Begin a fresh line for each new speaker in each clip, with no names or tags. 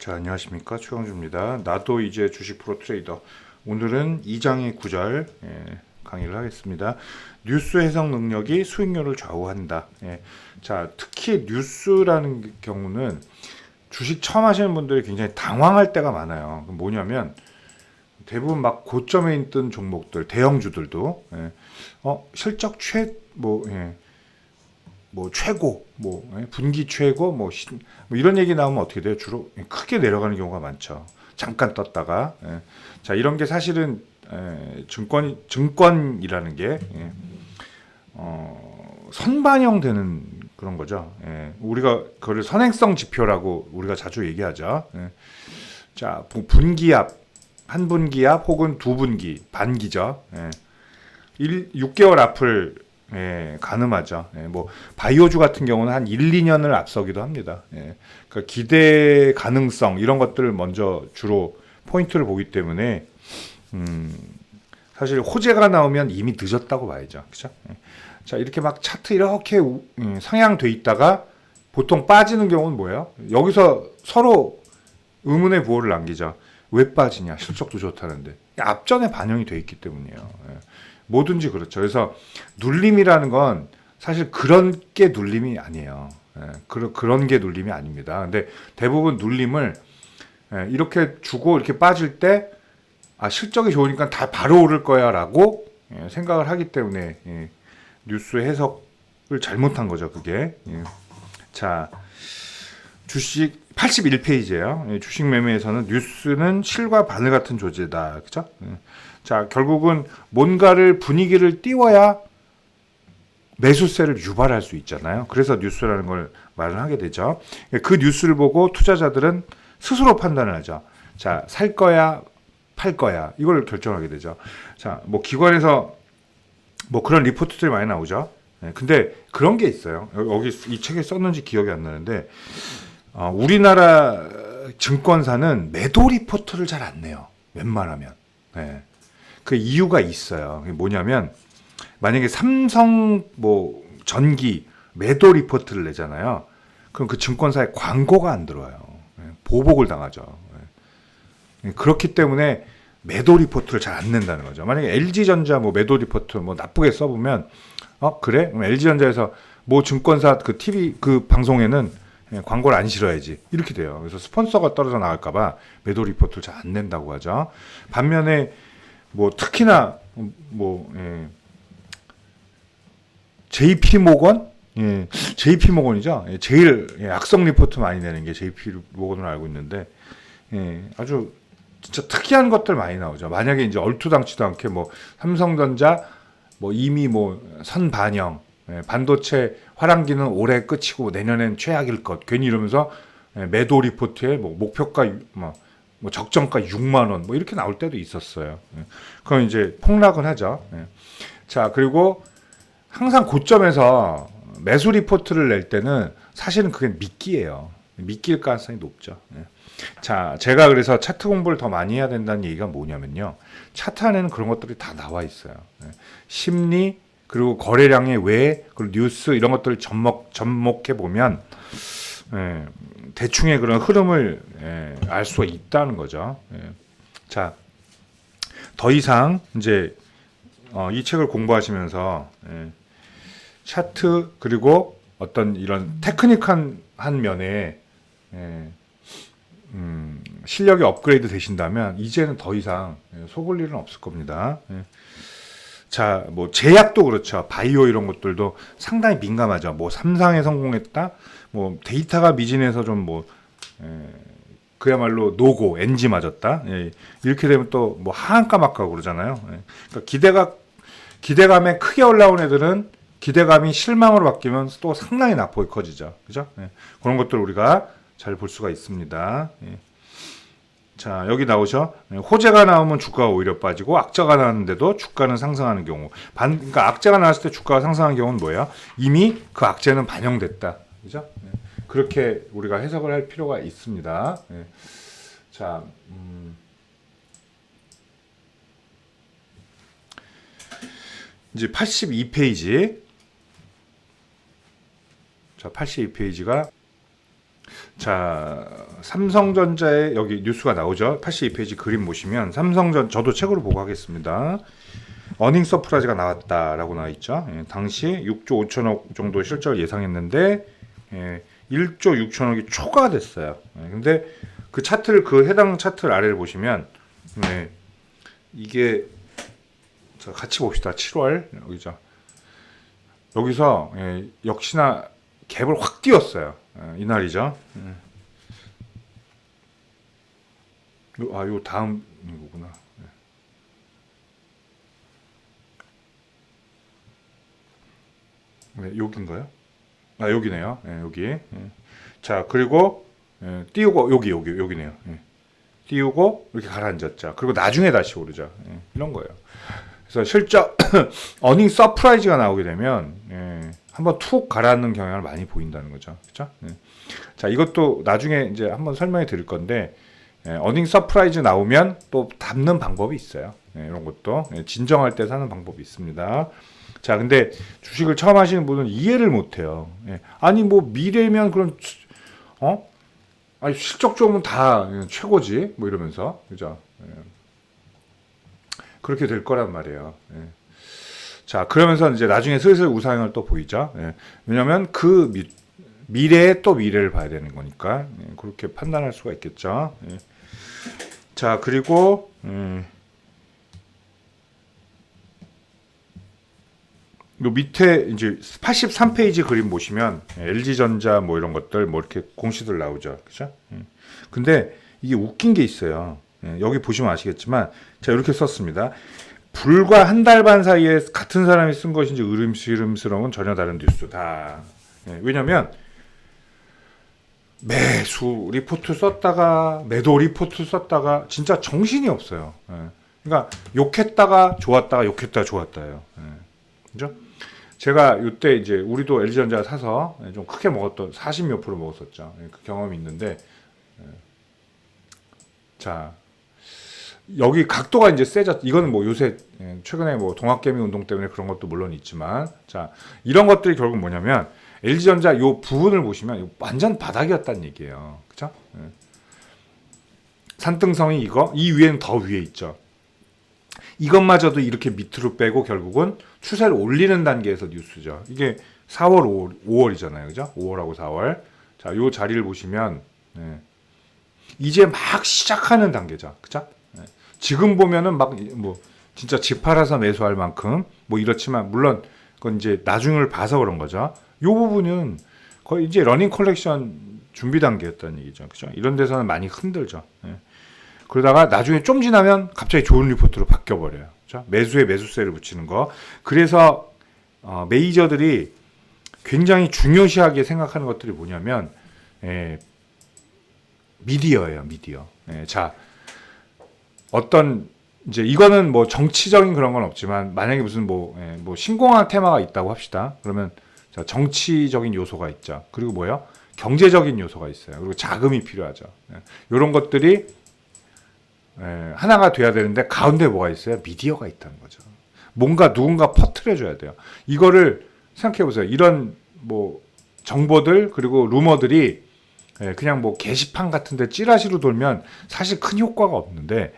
자, 안녕하십니까. 최영주입니다. 나도 이제 주식 프로 트레이더. 오늘은 2장의 9절 강의를 하겠습니다. 뉴스 해석 능력이 수익률을 좌우한다. 자, 특히 뉴스라는 경우는 주식 처음 하시는 분들이 굉장히 당황할 때가 많아요. 뭐냐면 대부분 막 고점에 있던 종목들, 대형주들도 실적 뭐 최고, 분기 최고, 뭐 이런 얘기 나오면 어떻게 돼요? 주로 크게 내려가는 경우가 많죠. 잠깐 떴다가. 자, 이런 게 사실은 증권이라는 게 선반영되는 그런 거죠. 우리가 그걸 선행성 지표라고 우리가 자주 얘기하죠. 자, 분기압, 한 분기압 혹은 두 분기, 반기죠. 6개월 앞을 가늠하죠. 뭐 바이오주 같은 경우는 한 1, 2년을 앞서기도 합니다. 그러니까 기대 가능성 이런 것들을 먼저 주로 포인트를 보기 때문에 사실 호재가 나오면 이미 늦었다고 봐야죠. 그렇죠? 자, 이렇게 막 차트 이렇게 상향돼 있다가 보통 빠지는 경우는 뭐예요? 여기서 서로 의문의 부호를 남기죠. 왜 빠지냐? 실적도 좋다는데. 앞전에 반영이 돼 있기 때문이에요. 뭐든지 그렇죠. 그래서 눌림이라는 건 사실 그런 게 눌림이 아니에요. 그런 게 눌림이 아닙니다. 근데 대부분 눌림을 이렇게 주고 이렇게 빠질 때 실적이 좋으니까 다 바로 오를 거야 라고 생각을 하기 때문에 뉴스 해석을 잘못한 거죠. 그게. 자, 주식 81페이지예요. 주식 매매에서는 뉴스는 실과 바늘 같은 존재다. 그죠? 자, 결국은 뭔가를 분위기를 띄워야 매수세를 유발할 수 있잖아요. 그래서 뉴스라는 걸 말을 하게 되죠. 그 뉴스를 보고 투자자들은 스스로 판단을 하죠. 자, 살 거야, 팔 거야. 이걸 결정하게 되죠. 자, 뭐 기관에서 뭐 그런 리포트들이 많이 나오죠. 근데 그런 게 있어요. 여기 이 책에 썼는지 기억이 안 나는데 우리나라 증권사는 매도 리포트를 잘 안 내요. 웬만하면. 그 이유가 있어요. 뭐냐면 만약에 삼성 뭐 전기 매도 리포트를 내잖아요. 그럼 그 증권사에 광고가 안 들어와요. 보복을 당하죠. 그렇기 때문에 매도 리포트를 잘 안 낸다는 거죠. 만약에 LG전자 뭐 매도 리포트 뭐 나쁘게 써보면 그래? 그럼 LG전자에서 뭐 증권사 그 TV 그 방송에는 광고를 안 실어야지 이렇게 돼요. 그래서 스폰서가 떨어져 나갈까봐 매도 리포트를 잘 안 낸다고 하죠. 반면에 뭐 특히나 JP 모건, JP 모건이죠. 제일 악성 리포트 많이 내는 게 JP 모건으로 알고 있는데 아주 진짜 특이한 것들 많이 나오죠. 만약에 이제 얼토당치도 않게 뭐 삼성전자 뭐 이미 뭐 선반영, 반도체 화랑기는 올해 끝이고 내년엔 최악일 것 괜히 이러면서 매도 리포트에 뭐 목표가 뭐 적정가 6만 원 뭐 이렇게 나올 때도 있었어요. 그럼 이제 폭락은 하죠. 자, 그리고 항상 고점에서 매수 리포트를 낼 때는 사실은 그게 미끼예요. 미끼일 가능성이 높죠. 자, 제가 그래서 차트 공부를 더 많이 해야 된다는 얘기가 뭐냐면요. 차트 안에는 그런 것들이 다 나와 있어요. 심리, 그리고 거래량의 외, 그리고 뉴스 이런 것들을 접목해 보면 대충의 그런 흐름을 알 수가 있다는 거죠. 자, 더 이상 이제 이 책을 공부하시면서 차트 그리고 어떤 이런 테크닉한 한 면에 실력이 업그레이드 되신다면 이제는 더 이상 속을 일은 없을 겁니다. 자, 뭐 제약도 그렇죠. 바이오 이런 것들도 상당히 민감하죠. 뭐 삼상에 성공했다. 뭐 데이터가 미진해서 좀 그야말로 노고 NG 맞았다. 이렇게 되면 또 뭐 하한가 막하고 그러잖아요. 그러니까 기대감에 크게 올라온 애들은 기대감이 실망으로 바뀌면 또 상당히 낙폭이 커지죠. 그죠? 그런 것들 우리가 잘 볼 수가 있습니다. 자, 여기 나오죠. 호재가 나오면 주가가 오히려 빠지고 악재가 나왔는데도 주가는 상승하는 경우. 그러니까 악재가 나왔을 때 주가가 상승하는 경우는 뭐예요? 이미 그 악재는 반영됐다. 그죠? 그렇게 우리가 해석을 할 필요가 있습니다. 자, 이제 82페이지. 자, 82페이지가 자, 삼성전자의 여기 뉴스가 나오죠. 82페이지 그림 보시면 저도 책으로 보고 하겠습니다. 어닝 서프라이즈가 나왔다라고 나와 있죠. 당시 6조 5천억 정도 실적을 예상했는데 1조 6천억이 초과됐어요. 근데 그 차트를 해당 차트를 아래를 보시면 이게 자, 같이 봅시다. 7월 여기죠. 여기서 역시나 갭을 확 띄웠어요. 이날이죠. 요 다음 이거구나. 여긴가요? 여기네요. 여기. 자, 그리고 띄우고 여기네요. 띄우고 이렇게 가라앉았죠. 그리고 나중에 다시 오르죠. 이런 거예요. 그래서 실적 어닝 서프라이즈가 나오게 되면 한번 툭 가라앉는 경향을 많이 보인다는 거죠. 그렇죠? 자, 이것도 나중에 이제 한번 설명해 드릴 건데 어닝 서프라이즈 나오면 또 담는 방법이 있어요. 이런 것도 진정할 때 사는 방법이 있습니다. 자, 근데 주식을 처음 하시는 분은 이해를 못 해요. 아니 뭐 미래면 그럼 아니 실적 좋으면 다 최고지 뭐 이러면서 그죠? 그렇게 될 거란 말이에요. 자, 그러면서 이제 나중에 슬슬 우상향을 또 보이죠. 왜냐하면 그 미래에 또 미래를 봐야 되는 거니까 그렇게 판단할 수가 있겠죠. 자, 그리고 요 밑에 이제 83페이지 그림 보시면 LG전자 뭐 이런 것들 뭐 이렇게 공시들 나오죠. 그죠? 근데 이게 웃긴 게 있어요. 여기 보시면 아시겠지만 제가 이렇게 썼습니다. 불과 한 달 반 사이에 같은 사람이 쓴 것인지 의름스러운 전혀 다른 뉴스다. 왜냐면 매수 리포트 썼다가 매도 리포트 썼다가 진짜 정신이 없어요. 그러니까 욕했다가 좋았다가 욕했다가 좋았다예요. 그죠? 제가 이때 이제 우리도 LG전자 사서 좀 크게 먹었던 40몇 프로 먹었었죠. 그 경험이 있는데 자, 여기 각도가 이제 세졌. 이거는 뭐 요새 최근에 뭐 동학개미 운동 때문에 그런 것도 물론 있지만, 자, 이런 것들이 결국 뭐냐면 LG전자 요 부분을 보시면 완전 바닥이었다는 얘기예요. 그렇죠? 산등성이 이 위에는 더 위에 있죠. 이것마저도 이렇게 밑으로 빼고 결국은 추세를 올리는 단계에서 뉴스죠. 이게 4월, 5월이잖아요. 그죠? 5월하고 4월. 자, 요 자리를 보시면 이제 막 시작하는 단계죠. 그죠? 지금 보면은 막 뭐 진짜 집 팔아서 매수할 만큼 뭐 이렇지만 물론 그건 이제 나중을 봐서 그런 거죠. 요 부분은 거의 이제 러닝 컬렉션 준비 단계였다는 얘기죠. 그죠? 이런 데서는 많이 흔들죠. 그러다가 나중에 좀 지나면 갑자기 좋은 리포트로 바뀌어 버려요. 그죠? 매수에 매수세를 붙이는 거. 그래서 메이저들이 굉장히 중요시하게 생각하는 것들이 뭐냐면 미디어예요, 미디어. 자, 어떤 이제 이거는 뭐 정치적인 그런 건 없지만 만약에 무슨 뭐 신공항 테마가 있다고 합시다. 그러면 자, 정치적인 요소가 있죠. 그리고 뭐요? 경제적인 요소가 있어요. 그리고 자금이 필요하죠. 이런 것들이 하나가 돼야 되는데 가운데 뭐가 있어요? 미디어가 있다는 거죠. 뭔가 누군가 퍼뜨려줘야 돼요. 이거를 생각해 보세요. 이런 뭐 정보들 그리고 루머들이 그냥 뭐 게시판 같은데 찌라시로 돌면 사실 큰 효과가 없는데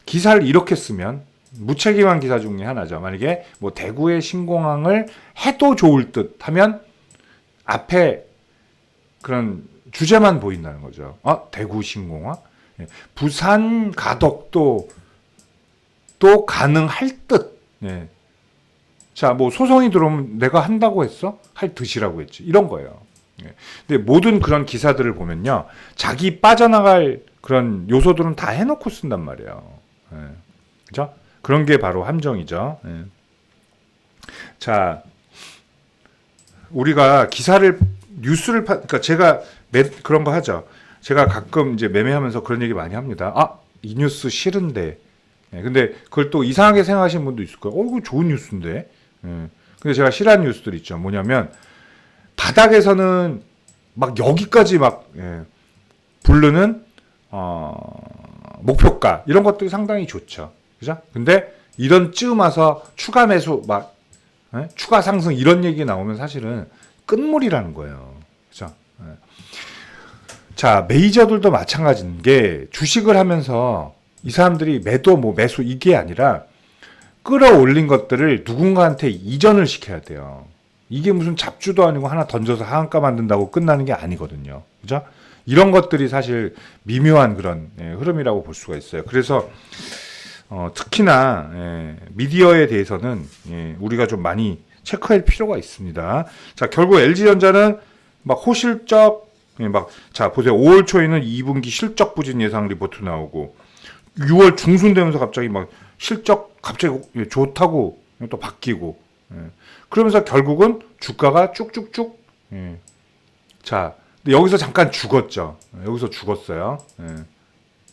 기사를 이렇게 쓰면 무책임한 기사 중에 하나죠. 만약에 뭐 대구의 신공항을 해도 좋을 듯 하면 앞에 그런 주제만 보인다는 거죠. 대구 신공항? 부산 가덕도 또 가능할 듯. 자, 뭐 소송이 들어오면 내가 한다고 했어? 할 듯이라고 했지. 이런 거예요. 근데 모든 그런 기사들을 보면요. 자기 빠져나갈 그런 요소들은 다 해놓고 쓴단 말이에요. 그죠? 그런 게 바로 함정이죠. 자, 우리가 뉴스를 그러니까 제가 그런 거 하죠. 제가 가끔 이제 매매하면서 그런 얘기 많이 합니다. 이 뉴스 싫은데. 근데 그걸 또 이상하게 생각하시는 분도 있을 거예요. 이거 좋은 뉴스인데. 근데 제가 싫어하는 뉴스들 있죠. 뭐냐면 바닥에서는 막 여기까지 막 부르는 목표가 이런 것들이 상당히 좋죠. 그죠? 근데 이런 쯤 와서 추가 매수 막 추가 상승 이런 얘기 나오면 사실은 끝물이라는 거예요. 그죠? 자, 메이저들도 마찬가지인 게 주식을 하면서 이 사람들이 매도 뭐 매수 이게 아니라 끌어올린 것들을 누군가한테 이전을 시켜야 돼요. 이게 무슨 잡주도 아니고 하나 던져서 하한가 만든다고 끝나는 게 아니거든요. 그죠? 이런 것들이 사실 미묘한 그런 흐름이라고 볼 수가 있어요. 그래서 특히나 미디어에 대해서는 우리가 좀 많이 체크할 필요가 있습니다. 자, 결국 LG전자는 막 호실적 자, 보세요. 5월 초에는 2분기 실적 부진 예상 리포트 나오고 6월 중순 되면서 갑자기 막 실적 갑자기 좋다고 또 바뀌고 그러면서 결국은 주가가 쭉쭉쭉 자, 근데 여기서 잠깐 죽었죠. 여기서 죽었어요.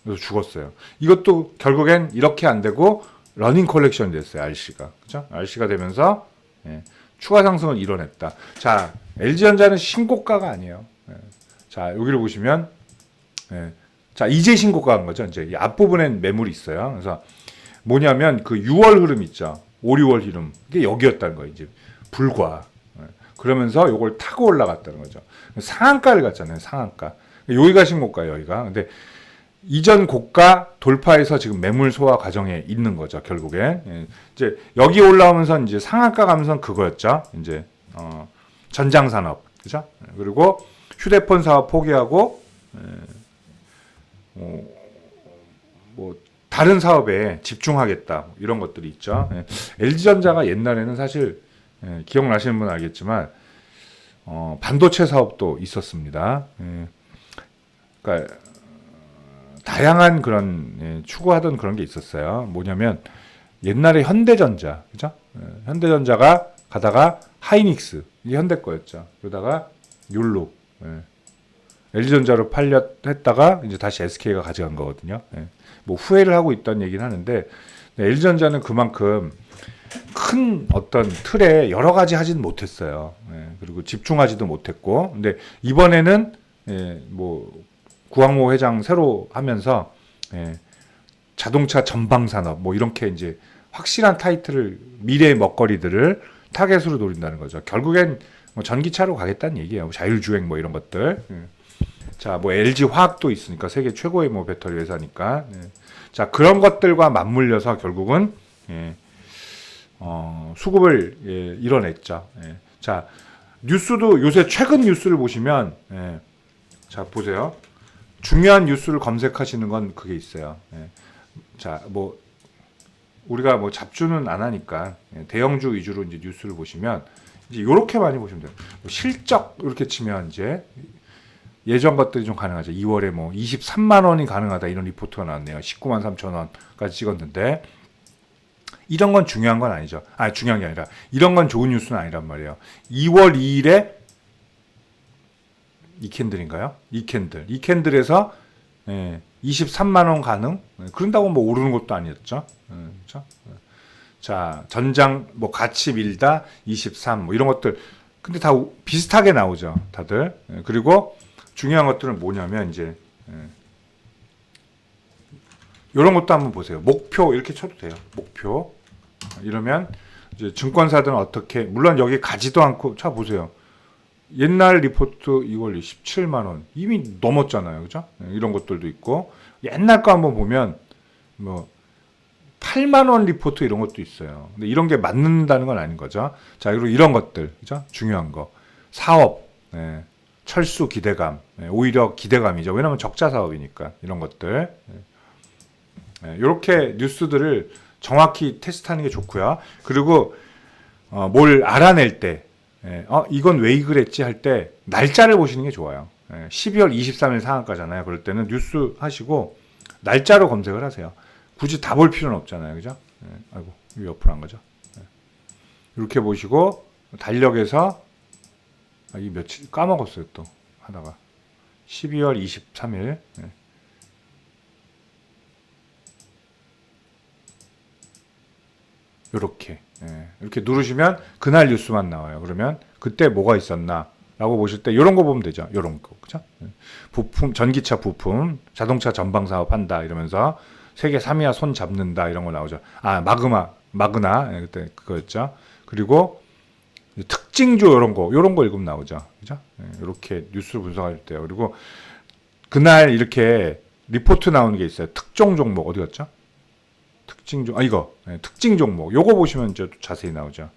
여기서 죽었어요. 이것도 결국엔 이렇게 안 되고 러닝 컬렉션이 됐어요. RC가. 그죠? RC가 되면서 추가 상승을 이뤄냈다. 자, LG전자는 신고가가 아니에요. 자, 여기를 보시면 자, 이제 신고가인 거죠. 이제 이 앞부분엔 매물이 있어요. 그래서 뭐냐면 그 6월 흐름 있죠. 5, 6월 흐름. 이게 여기였다는 거예요. 이제 불과. 그러면서 요걸 타고 올라갔다는 거죠. 상한가를 갔잖아요. 상한가. 여기가 신고가예요. 여기가. 근데 이전 고가 돌파해서 지금 매물 소화 과정에 있는 거죠. 결국엔. 이제 여기 올라오면서 이제 상한가 가면서 그거였죠. 이제 전장 산업. 그죠? 그리고 휴대폰 사업 포기하고 뭐 다른 사업에 집중하겠다 이런 것들이 있죠. LG전자가 옛날에는 사실 기억나시는 분 알겠지만 반도체 사업도 있었습니다. 그러니까 다양한 그런 추구하던 그런 게 있었어요. 뭐냐면 옛날에 현대전자, 그죠? 현대전자가 가다가 하이닉스 이게 현대 거였죠. 그러다가 율로 LG전자로 했다가 이제 다시 SK가 가져간 거거든요. 뭐 후회를 하고 있다는 얘기는 하는데 LG전자는 그만큼 큰 어떤 틀에 여러 가지 하지는 못했어요. 그리고 집중하지도 못했고, 근데 이번에는 뭐 구항모 회장 새로 하면서 자동차 전방 산업 뭐 이렇게 이제 확실한 타이틀을 미래의 먹거리들을 타겟으로 노린다는 거죠. 결국엔 뭐 전기차로 가겠다는 얘기예요. 자율주행 뭐 이런 것들. 자, 뭐 LG 화학도 있으니까 세계 최고의 뭐 배터리 회사니까. 자, 그런 것들과 맞물려서 결국은 수급을 이뤄냈죠. 자, 뉴스도 요새 최근 뉴스를 보시면 자, 보세요. 중요한 뉴스를 검색하시는 건 그게 있어요. 자, 뭐 우리가 뭐 잡주는 안 하니까 대형주 위주로 이제 뉴스를 보시면 이제 요렇게 많이 보시면 돼요. 뭐 실적 이렇게 치면 이제 예전 것들이 좀 가능하죠. 2월에 뭐 23만 원이 가능하다 이런 리포트가 나왔네요. 19만 3천 원까지 찍었는데 이런 건 중요한 건 아니죠. 아니 중요한 게 아니라 이런 건 좋은 뉴스는 아니란 말이에요. 2월 2일에 이 캔들인가요? 이 캔들에서 23만 원 가능? 그런다고 뭐 오르는 것도 아니었죠. 그렇죠? 자, 전장 뭐 같이 밀다 23 뭐 이런 것들 근데 다 비슷하게 나오죠. 다들. 그리고 중요한 것들은 뭐냐면 이제 이런 것도 한번 보세요. 목표 이렇게 쳐도 돼요. 목표 이러면 이제 증권사들은 어떻게 물론 여기 가지도 않고 자 보세요. 옛날 리포트 이걸 17만 원 이미 넘었잖아요. 그죠? 이런 것들도 있고 옛날 거 한번 보면 뭐 8만 원 리포트 이런 것도 있어요. 근데 이런 게 맞는다는 건 아닌 거죠. 자, 그리고 이런 것들. 그죠? 중요한 거. 사업. 철수 기대감. 오히려 기대감이죠. 왜냐면 적자 사업이니까. 이런 것들. 이렇게 뉴스들을 정확히 테스트하는 게 좋고요. 그리고 뭘 알아낼 때 이건 왜 그랬지 할 때 날짜를 보시는 게 좋아요. 12월 23일 상한가잖아요. 그럴 때는 뉴스 하시고 날짜로 검색을 하세요. 굳이 다 볼 필요는 없잖아요. 그죠? 아이고, 옆으로 한 거죠. 이렇게 보시고 달력에서 이 며칠 까먹었어요. 또 하다가 12월 23일 이렇게 누르시면 그날 뉴스만 나와요. 그러면 그때 뭐가 있었나 라고 보실 때 이런 거 보면 되죠. 이런 거. 그죠? 부품, 전기차 부품, 자동차 전방 사업 한다 이러면서 세계 3위야 손 잡는다 이런 거 나오죠. 아, 마그나 그때 그거였죠. 그리고 특징주 이런 거 읽으면 나오죠. 그죠? 이렇게 뉴스를 분석할 때요. 그리고 그날 이렇게 리포트 나오는 게 있어요. 특종 종목 어디 갔죠? 이거 특징 종목. 요거 보시면 이제 자세히 나오죠.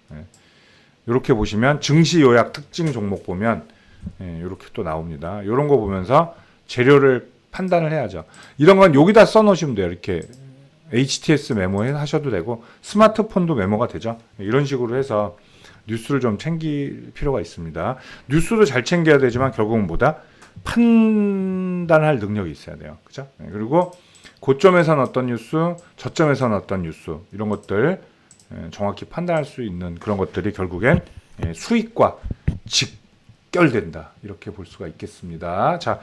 이렇게 보시면 증시 요약 특징 종목 보면 이렇게 또 나옵니다. 이런 거 보면서 재료를 판단을 해야죠. 이런 건 여기다 써놓으시면 돼요. 이렇게 HTS 메모 하셔도 되고 스마트폰도 메모가 되죠. 이런 식으로 해서 뉴스를 좀 챙길 필요가 있습니다. 뉴스도 잘 챙겨야 되지만 결국은 뭐다? 판단할 능력이 있어야 돼요. 그죠? 그리고 고점에서는 어떤 뉴스, 저점에서는 어떤 뉴스 이런 것들 정확히 판단할 수 있는 그런 것들이 결국엔 수익과 직결된다. 이렇게 볼 수가 있겠습니다. 자,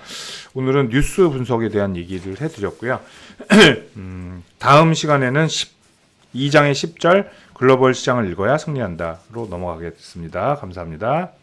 오늘은 뉴스 분석에 대한 얘기를 해드렸고요. 다음 시간에는 2장의 10절 글로벌 시장을 읽어야 승리한다로 넘어가겠습니다. 감사합니다.